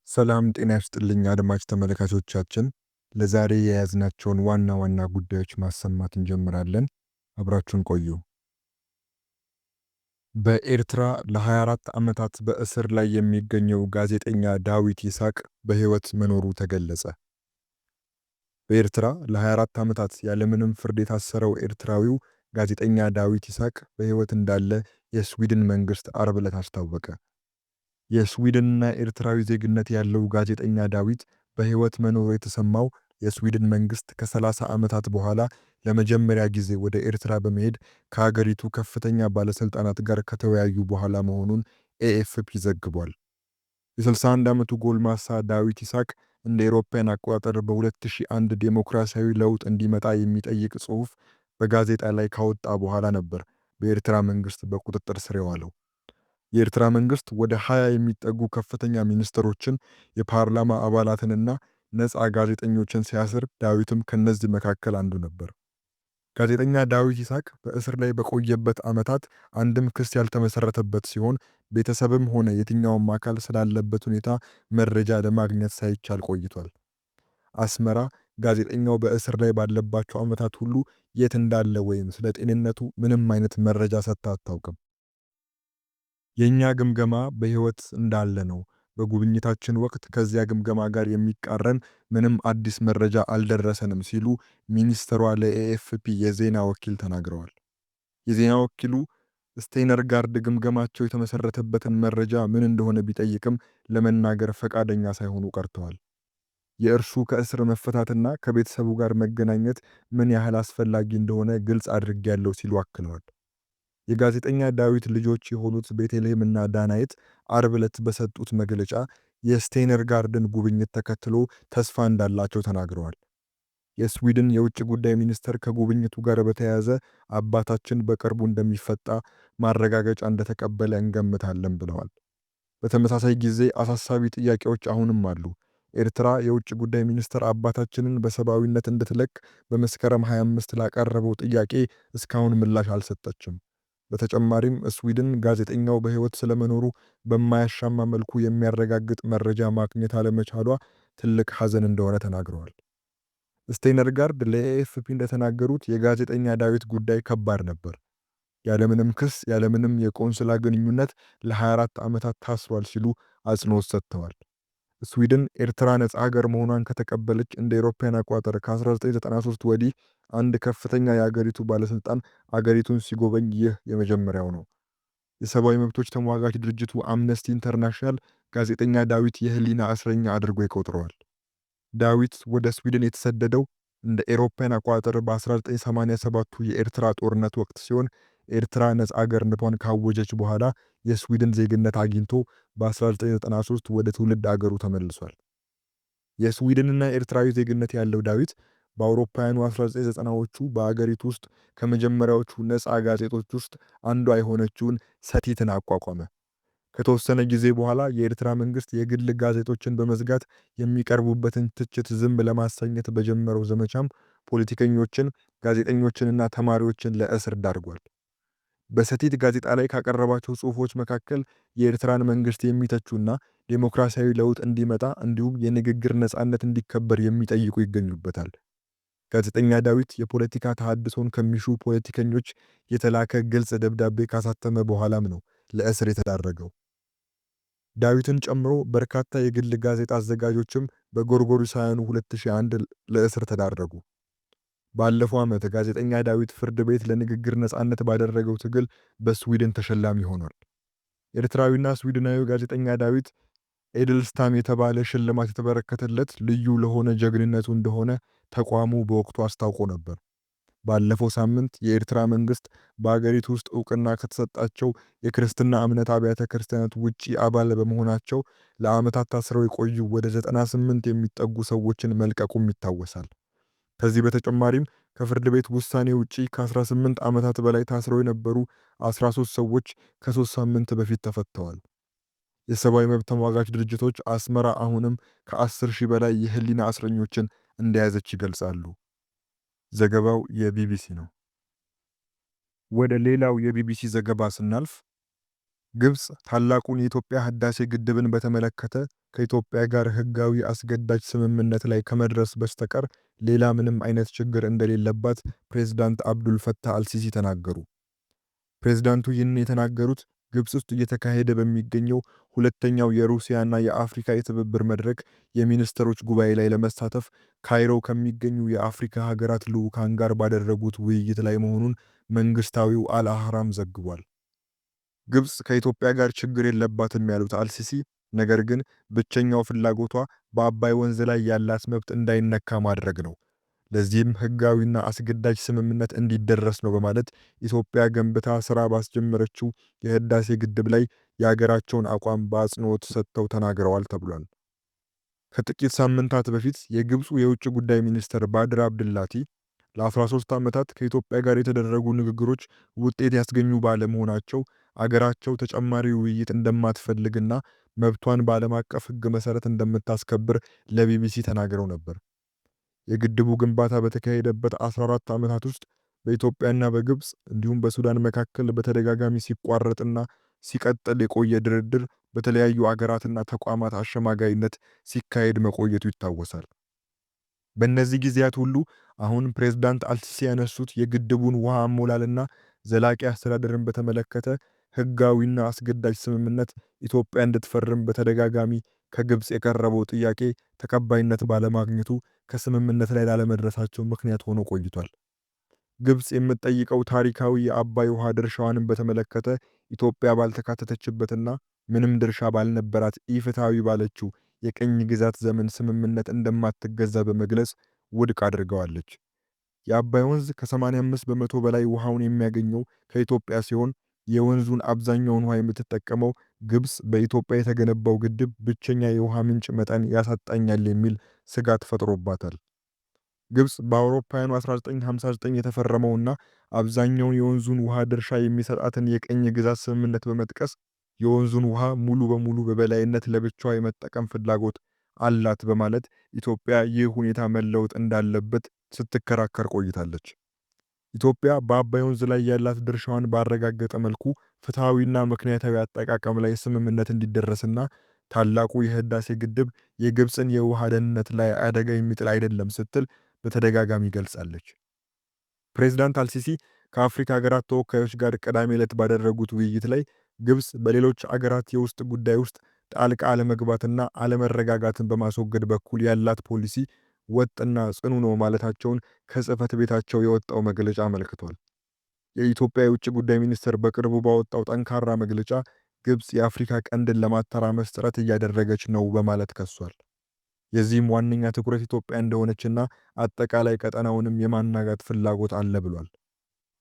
ሰላም ጤና ይስጥልኝ አድማጭ ተመልካቾቻችን፣ ለዛሬ የያዝናቸውን ዋና ዋና ጉዳዮች ማሰማት እንጀምራለን። አብራችሁን ቆዩ። በኤርትራ ለ24 ዓመታት በእስር ላይ የሚገኘው ጋዜጠኛ ዳዊት ይስሐቅ በሕይወት መኖሩ ተገለጸ። በኤርትራ ለ24 ዓመታት ያለምንም ፍርድ የታሰረው ኤርትራዊው ጋዜጠኛ ዳዊት ይስሐቅ በሕይወት እንዳለ የስዊድን መንግሥት ዓርብ ዕለት አስታወቀ። የስዊድንና ኤርትራዊ ዜግነት ያለው ጋዜጠኛ ዳዊት በሕይወት መኖሩ የተሰማው የስዊድን መንግሥት ከ30 ዓመታት በኋላ ለመጀመሪያ ጊዜ ወደ ኤርትራ በመሄድ ከሀገሪቱ ከፍተኛ ባለሥልጣናት ጋር ከተወያዩ በኋላ መሆኑን ኤኤፍፒ ዘግቧል። የ61 ዓመቱ ጎልማሳ ዳዊት ይስሐቅ እንደ ኤሮፓያን አቆጣጠር በ2001 ዴሞክራሲያዊ ለውጥ እንዲመጣ የሚጠይቅ ጽሑፍ በጋዜጣ ላይ ካወጣ በኋላ ነበር በኤርትራ መንግሥት በቁጥጥር ስር የዋለው። የኤርትራ መንግሥት ወደ 20 የሚጠጉ ከፍተኛ ሚኒስትሮችን፣ የፓርላማ አባላትንና ነፃ ጋዜጠኞችን ሲያስር ዳዊትም ከነዚህ መካከል አንዱ ነበር። ጋዜጠኛ ዳዊት ይስሐቅ በእስር ላይ በቆየበት ዓመታት አንድም ክስ ያልተመሰረተበት ሲሆን ቤተሰብም ሆነ የትኛውም አካል ስላለበት ሁኔታ መረጃ ለማግኘት ሳይቻል ቆይቷል። አስመራ ጋዜጠኛው በእስር ላይ ባለባቸው ዓመታት ሁሉ የት እንዳለ ወይም ስለ ጤንነቱ ምንም አይነት መረጃ ሰጥታ አታውቅም። የኛ ግምገማ በሕይወት እንዳለ ነው። በጉብኝታችን ወቅት ከዚያ ግምገማ ጋር የሚቃረን ምንም አዲስ መረጃ አልደረሰንም ሲሉ ሚኒስትሯ ለኤኤፍፒ የዜና ወኪል ተናግረዋል። የዜና ወኪሉ ስቴነርጋርድ ግምገማቸው የተመሰረተበትን መረጃ ምን እንደሆነ ቢጠይቅም ለመናገር ፈቃደኛ ሳይሆኑ ቀርተዋል። የእርሱ ከእስር መፈታትና ከቤተሰቡ ጋር መገናኘት ምን ያህል አስፈላጊ እንደሆነ ግልጽ አድርጌያለሁ ሲሉ አክለዋል። የጋዜጠኛ ዳዊት ልጆች የሆኑት ቤተልሔም እና ዳናይት ዓርብ ዕለት በሰጡት መግለጫ የስቴነርጋርድን ጉብኝት ተከትሎ ተስፋ እንዳላቸው ተናግረዋል። የስዊድን የውጭ ጉዳይ ሚኒስተር ከጉብኝቱ ጋር በተያያዘ አባታችን በቅርቡ እንደሚፈታ ማረጋገጫ እንደተቀበለ እንገምታለን ብለዋል። በተመሳሳይ ጊዜ አሳሳቢ ጥያቄዎች አሁንም አሉ። ኤርትራ የውጭ ጉዳይ ሚኒስትር አባታችንን በሰብአዊነት እንድትለቅ በመስከረም 25 ላቀረበው ጥያቄ እስካሁን ምላሽ አልሰጠችም። በተጨማሪም ስዊድን ጋዜጠኛው በሕይወት ስለመኖሩ በማያሻማ መልኩ የሚያረጋግጥ መረጃ ማግኘት አለመቻሏ ትልቅ ሐዘን እንደሆነ ተናግረዋል። ስቴነርጋርድ ለኤኤፍፒ እንደተናገሩት የጋዜጠኛ ዳዊት ጉዳይ ከባድ ነበር። ያለምንም ክስ፣ ያለምንም የቆንስላ ግንኙነት ለ24 ዓመታት ታስሯል ሲሉ አጽንኦት ሰጥተዋል። ስዊድን ኤርትራ ነጻ ሀገር መሆኗን ከተቀበለች እንደ አውሮፓውያን አቆጣጠር ከ1993 ወዲህ አንድ ከፍተኛ የአገሪቱ ባለስልጣን አገሪቱን ሲጎበኝ ይህ የመጀመሪያው ነው። የሰብአዊ መብቶች ተሟጋች ድርጅቱ አምነስቲ ኢንተርናሽናል ጋዜጠኛ ዳዊት የህሊና እስረኛ አድርጎ ይቆጥረዋል። ዳዊት ወደ ስዊድን የተሰደደው እንደ አውሮፓውያን አቆጣጠር በ1987ቱ የኤርትራ ጦርነት ወቅት ሲሆን ኤርትራ ነጻ አገርነቷን ካወጀች በኋላ የስዊድን ዜግነት አግኝቶ በ1993 ወደ ትውልድ አገሩ ተመልሷል። የስዊድንና ኤርትራዊ ዜግነት ያለው ዳዊት በአውሮፓውያኑ 1990ዎቹ በአገሪቱ ውስጥ ከመጀመሪያዎቹ ነፃ ጋዜጦች ውስጥ አንዷ የሆነችውን ሰቲትን አቋቋመ። ከተወሰነ ጊዜ በኋላ የኤርትራ መንግስት የግል ጋዜጦችን በመዝጋት የሚቀርቡበትን ትችት ዝም ለማሰኘት በጀመረው ዘመቻም ፖለቲከኞችን፣ ጋዜጠኞችንና ተማሪዎችን ለእስር ዳርጓል። በሰቲት ጋዜጣ ላይ ካቀረባቸው ጽሑፎች መካከል የኤርትራን መንግስት የሚተቹና ዴሞክራሲያዊ ለውጥ እንዲመጣ እንዲሁም የንግግር ነፃነት እንዲከበር የሚጠይቁ ይገኙበታል። ጋዜጠኛ ዳዊት የፖለቲካ ተሐድሶን ከሚሹ ፖለቲከኞች የተላከ ግልጽ ደብዳቤ ካሳተመ በኋላም ነው ለእስር የተዳረገው። ዳዊትን ጨምሮ በርካታ የግል ጋዜጣ አዘጋጆችም በጎርጎሮሳውያኑ 2001 ለእስር ተዳረጉ። ባለፈው ዓመት ጋዜጠኛ ዳዊት ፍርድ ቤት ለንግግር ነፃነት ባደረገው ትግል በስዊድን ተሸላሚ ሆኗል። ኤርትራዊና ስዊድናዊ ጋዜጠኛ ዳዊት ኤድልስታም የተባለ ሽልማት የተበረከተለት ልዩ ለሆነ ጀግንነቱ እንደሆነ ተቋሙ በወቅቱ አስታውቆ ነበር። ባለፈው ሳምንት የኤርትራ መንግስት በአገሪቱ ውስጥ ዕውቅና ከተሰጣቸው የክርስትና እምነት አብያተ ክርስቲያናት ውጪ አባል በመሆናቸው ለዓመታት ታስረው የቆዩ ወደ 98 የሚጠጉ ሰዎችን መልቀቁም ይታወሳል። ከዚህ በተጨማሪም ከፍርድ ቤት ውሳኔ ውጪ ከ18 ዓመታት በላይ ታስረው የነበሩ 13 ሰዎች ከ3 ሳምንት በፊት ተፈተዋል። የሰብአዊ መብት ተሟጋች ድርጅቶች አስመራ አሁንም ከ10 ሺህ በላይ የህሊና እስረኞችን እንደያዘች ይገልጻሉ። ዘገባው የቢቢሲ ነው። ወደ ሌላው የቢቢሲ ዘገባ ስናልፍ ግብጽ ታላቁን የኢትዮጵያ ህዳሴ ግድብን በተመለከተ ከኢትዮጵያ ጋር ህጋዊ አስገዳጅ ስምምነት ላይ ከመድረስ በስተቀር ሌላ ምንም አይነት ችግር እንደሌለባት ፕሬዝዳንት አብዱል ፈታህ አልሲሲ ተናገሩ። ፕሬዝዳንቱ ይህንን የተናገሩት ግብጽ ውስጥ እየተካሄደ በሚገኘው ሁለተኛው የሩሲያና የአፍሪካ የትብብር መድረክ የሚኒስትሮች ጉባኤ ላይ ለመሳተፍ ካይሮ ከሚገኙ የአፍሪካ ሀገራት ልዑካን ጋር ባደረጉት ውይይት ላይ መሆኑን መንግስታዊው አልአህራም ዘግቧል። ግብጽ ከኢትዮጵያ ጋር ችግር የለባትም ያሉት አልሲሲ ነገር ግን ብቸኛው ፍላጎቷ በአባይ ወንዝ ላይ ያላት መብት እንዳይነካ ማድረግ ነው። ለዚህም ህጋዊና አስገዳጅ ስምምነት እንዲደረስ ነው በማለት ኢትዮጵያ ገንብታ ስራ ባስጀመረችው የህዳሴ ግድብ ላይ የሀገራቸውን አቋም በአጽንኦት ሰጥተው ተናግረዋል ተብሏል። ከጥቂት ሳምንታት በፊት የግብፁ የውጭ ጉዳይ ሚኒስትር ባድር አብድላቲ ለ13 ዓመታት ከኢትዮጵያ ጋር የተደረጉ ንግግሮች ውጤት ያስገኙ ባለመሆናቸው አገራቸው ተጨማሪ ውይይት እንደማትፈልግና መብቷን በዓለም አቀፍ ህግ መሰረት እንደምታስከብር ለቢቢሲ ተናግረው ነበር። የግድቡ ግንባታ በተካሄደበት 14 ዓመታት ውስጥ በኢትዮጵያና በግብጽ እንዲሁም በሱዳን መካከል በተደጋጋሚ ሲቋረጥና ሲቀጥል የቆየ ድርድር በተለያዩ አገራትና ተቋማት አሸማጋይነት ሲካሄድ መቆየቱ ይታወሳል። በእነዚህ ጊዜያት ሁሉ አሁን ፕሬዝዳንት አልሲሲ ያነሱት የግድቡን ውሃ አሞላልና ዘላቂ አስተዳደርን በተመለከተ ህጋዊና አስገዳጅ ስምምነት ኢትዮጵያ እንድትፈርም በተደጋጋሚ ከግብጽ የቀረበው ጥያቄ ተቀባይነት ባለማግኘቱ ከስምምነት ላይ ላለመድረሳቸው ምክንያት ሆኖ ቆይቷል። ግብጽ የምትጠይቀው ታሪካዊ የአባይ ውሃ ድርሻዋንም በተመለከተ ኢትዮጵያ ባልተካተተችበትና ምንም ድርሻ ባልነበራት ኢፍትሐዊ ባለችው የቅኝ ግዛት ዘመን ስምምነት እንደማትገዛ በመግለጽ ውድቅ አድርገዋለች። የአባይ ወንዝ ከ85 በመቶ በላይ ውሃውን የሚያገኘው ከኢትዮጵያ ሲሆን የወንዙን አብዛኛውን ውሃ የምትጠቀመው ግብጽ በኢትዮጵያ የተገነባው ግድብ ብቸኛ የውሃ ምንጭ መጠን ያሳጣኛል የሚል ስጋት ፈጥሮባታል። ግብጽ በአውሮፓውያኑ 1959 የተፈረመውና አብዛኛውን የወንዙን ውሃ ድርሻ የሚሰጣትን የቅኝ ግዛት ስምምነት በመጥቀስ የወንዙን ውሃ ሙሉ በሙሉ በበላይነት ለብቻዋ የመጠቀም ፍላጎት አላት በማለት ኢትዮጵያ ይህ ሁኔታ መለወጥ እንዳለበት ስትከራከር ቆይታለች። ኢትዮጵያ በአባይ ወንዝ ላይ ያላት ድርሻዋን ባረጋገጠ መልኩ ፍትሐዊና ምክንያታዊ አጠቃቀም ላይ ስምምነት እንዲደረስና ታላቁ የህዳሴ ግድብ የግብፅን የውሃ ደህንነት ላይ አደጋ የሚጥል አይደለም ስትል በተደጋጋሚ ገልጻለች። ፕሬዝዳንት አልሲሲ ከአፍሪካ ሀገራት ተወካዮች ጋር ቅዳሜ ዕለት ባደረጉት ውይይት ላይ ግብጽ በሌሎች አገራት የውስጥ ጉዳይ ውስጥ ጣልቃ አለመግባትና አለመረጋጋትን በማስወገድ በኩል ያላት ፖሊሲ ወጥና ጽኑ ነው ማለታቸውን ከጽህፈት ቤታቸው የወጣው መግለጫ አመልክቷል። የኢትዮጵያ የውጭ ጉዳይ ሚኒስቴር በቅርቡ ባወጣው ጠንካራ መግለጫ ግብጽ የአፍሪካ ቀንድን ለማተራመስ ጥረት እያደረገች ነው በማለት ከሷል። የዚህም ዋነኛ ትኩረት ኢትዮጵያ እንደሆነችና አጠቃላይ ቀጠናውንም የማናጋት ፍላጎት አለ ብሏል።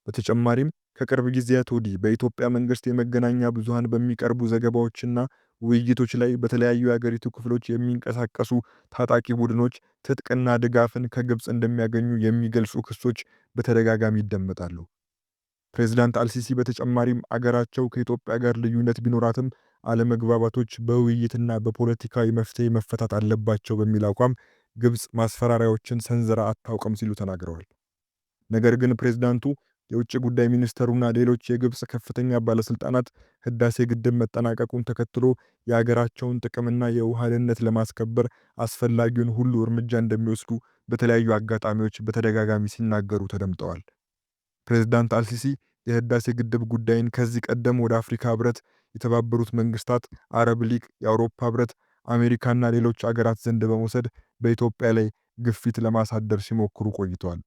በተጨማሪም ከቅርብ ጊዜያት ወዲህ በኢትዮጵያ መንግስት የመገናኛ ብዙሃን በሚቀርቡ ዘገባዎችና ውይይቶች ላይ በተለያዩ የአገሪቱ ክፍሎች የሚንቀሳቀሱ ታጣቂ ቡድኖች ትጥቅና ድጋፍን ከግብጽ እንደሚያገኙ የሚገልጹ ክሶች በተደጋጋሚ ይደመጣሉ። ፕሬዝዳንት አልሲሲ በተጨማሪም አገራቸው ከኢትዮጵያ ጋር ልዩነት ቢኖራትም አለመግባባቶች በውይይትና በፖለቲካዊ መፍትሄ መፈታት አለባቸው በሚል አቋም ግብጽ ማስፈራሪያዎችን ሰንዝራ አታውቅም ሲሉ ተናግረዋል። ነገር ግን ፕሬዝዳንቱ የውጭ ጉዳይ ሚኒስተሩና ሌሎች የግብጽ ከፍተኛ ባለስልጣናት ህዳሴ ግድብ መጠናቀቁን ተከትሎ የሀገራቸውን ጥቅምና የውሃ ደህንነት ለማስከበር አስፈላጊውን ሁሉ እርምጃ እንደሚወስዱ በተለያዩ አጋጣሚዎች በተደጋጋሚ ሲናገሩ ተደምጠዋል። ፕሬዝዳንት አልሲሲ የህዳሴ ግድብ ጉዳይን ከዚህ ቀደም ወደ አፍሪካ ህብረት፣ የተባበሩት መንግስታት፣ አረብ ሊግ፣ የአውሮፓ ህብረት፣ አሜሪካና ሌሎች አገራት ዘንድ በመውሰድ በኢትዮጵያ ላይ ግፊት ለማሳደር ሲሞክሩ ቆይተዋል።